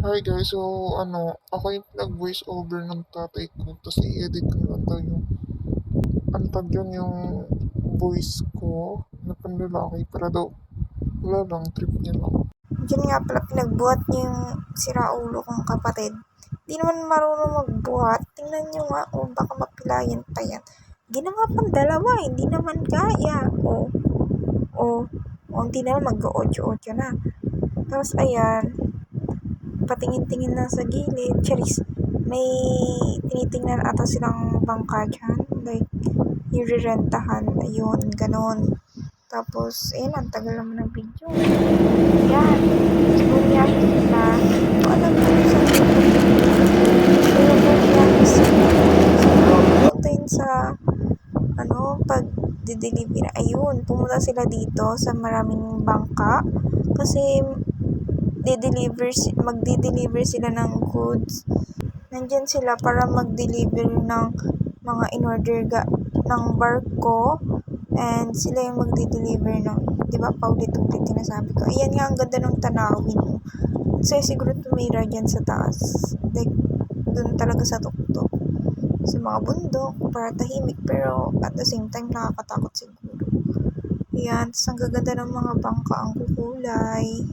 Hi guys, so ako yung nag-voice over ng tatay ko, tapos i-edit ko lang daw yung, ano tawag yun, yung voice ko na panlalaki para daw, wala lang, trip niya lang. Diyan nga pala pinagbuhat niya yung siraulo kong kapatid. Di naman marunong magbuhat. Tingnan niyo nga, baka mapilayan pa yan. Ginawa pang dalawa, hindi naman kaya. Hindi naman mag-audio-audio na. Tapos ayan, patingin-tingin lang sa gilid. Charis, may tinitingnan ata silang bangka dyan. Like, yung rirentahan, ayun, ganon. Tapos, ayun, ang tagal naman ng video. Yan. Bumiyahe sila. So, alam mo sa bumiyahe sila. So, puntayin sa, pag-deliver. Ayun, pumunta sila dito sa maraming bangka. Kasi, magdi-deliver sila ng goods. Nandyan sila para mag-deliver ng mga in-order ng barko. And sila yung magdi-deliver ng, di ba, paulit-ulit sinasabi ko. Ayan nga, ang ganda ng tanawin mo. So, siguro tumira dyan sa taas. Like, dun talaga sa tuktok. Sa mga bundok, para tahimik. Pero, at the same time, nakakatakot siguro. Ayan, tapos ang gaganda ng mga bangka, ang kukulay.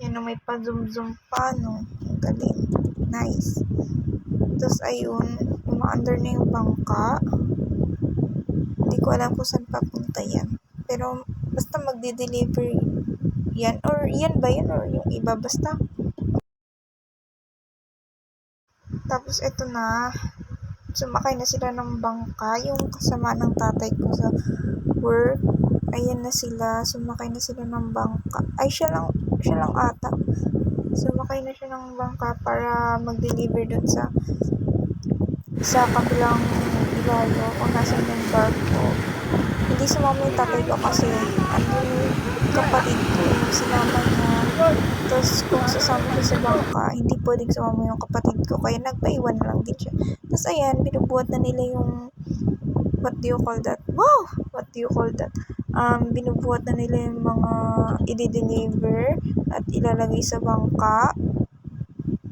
Yan, may pa-zoom-zoom pa, no? Ang galing. Nice. Tapos, ayun, umaandar na yung bangka. Hindi ko alam kung saan papunta yan. Pero, basta magdi-deliver yan. Or, yan ba yun? Or yung iba, basta. Tapos, eto na. Sumakay na sila ng bangka. Yung kasama ng tatay ko sa work. Ayan na sila. Sumakay na sila ng bangka. Ay, siya lang ata. Sumakay na siya ng bangka para mag-deliver dun sa kabilang ilayo kung nasan yung barko. Hindi sumama yung tatay ko kasi andun yung kapatid ko, sinama niya. Tapos kung sasama siya sa bangka, hindi pwedeng sumama yung kapatid ko, kaya nagpaiwan na lang din siya. Tapos ayan, binubuhat na nila yung, what do you call that? Wow! What do you call that? Binubuhat na nila yung mga i-deliver at ilalagay sa bangka.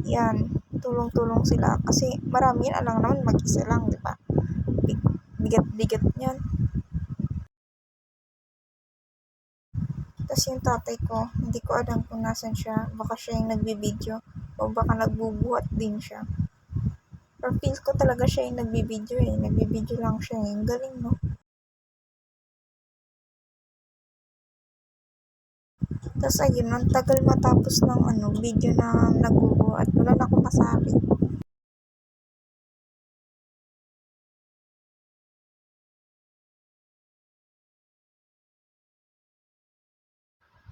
Yan, tulong-tulong sila kasi marami yan, alang naman mag-isa lang, di ba? Bigat-bigat yan. Tapos yung tatay ko, hindi ko alam kung nasan siya. Baka siya yung nagbibideo o baka nagbubuhat din siya. Or feel ko talaga siya yung nagbibideo eh. Nagbibideo lang siya eh. Ang galing, no? Tapos ayun, ang tagal matapos ng video na nagbubuhat. Wala na akong masabi.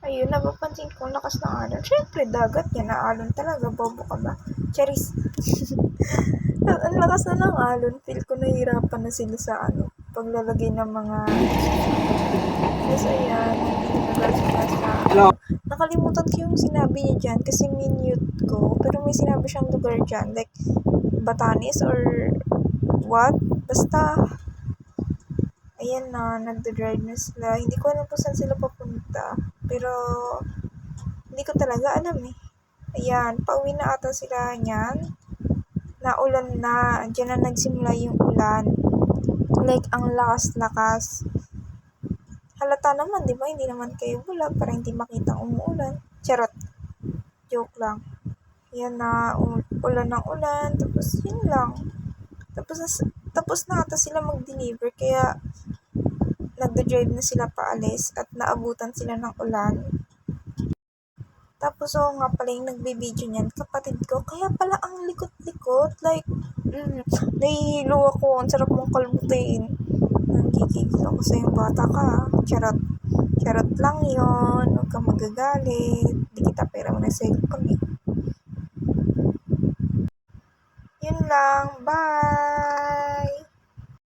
Ayun, napapansin ko lakas ng alon. Siyempre, dagat yan. Naalon talaga. Bobo ka ba? Charis. Ang lakas na ng alon. Feel ko nahihirapan na sila sa paglalagay ng mga kasi ayan, sila sa Hello. nakalimutan ko yung sinabi niya dyan kasi minute ko. Pero may sinabi siyang lugar dyan. Like, Batanes or what? Basta, ayan na, nagda-drive na sila. Hindi ko alam kung saan sila papunta. Pero, hindi ko talaga alam eh. Ayan, pauwi na ata sila niyan. Naulan na. Diyan na nagsimula yung ulan. Like, ang lakas-lakas. Halata naman, di ba? Hindi naman kayo bulag para hindi makita umuulan. Charot. Joke lang. Yan na, ulan ng ulan. Tapos, yun lang. Tapos na ata sila mag-deliver. Kaya, nagda-drive na sila paalis at naabutan sila ng ulan. Tapos, nga pala yung nagbe-video niyan, kapatid ko. Kaya pala ang likot-likot. Like, nahihilo ako. Ang sarap mong kalbutin. Nagkikigil ako sa yung bata ka. Charot. Charot lang yon. Huwag kang magagalit. Di kita pera mo na cellphone eh. Yun lang. Bye!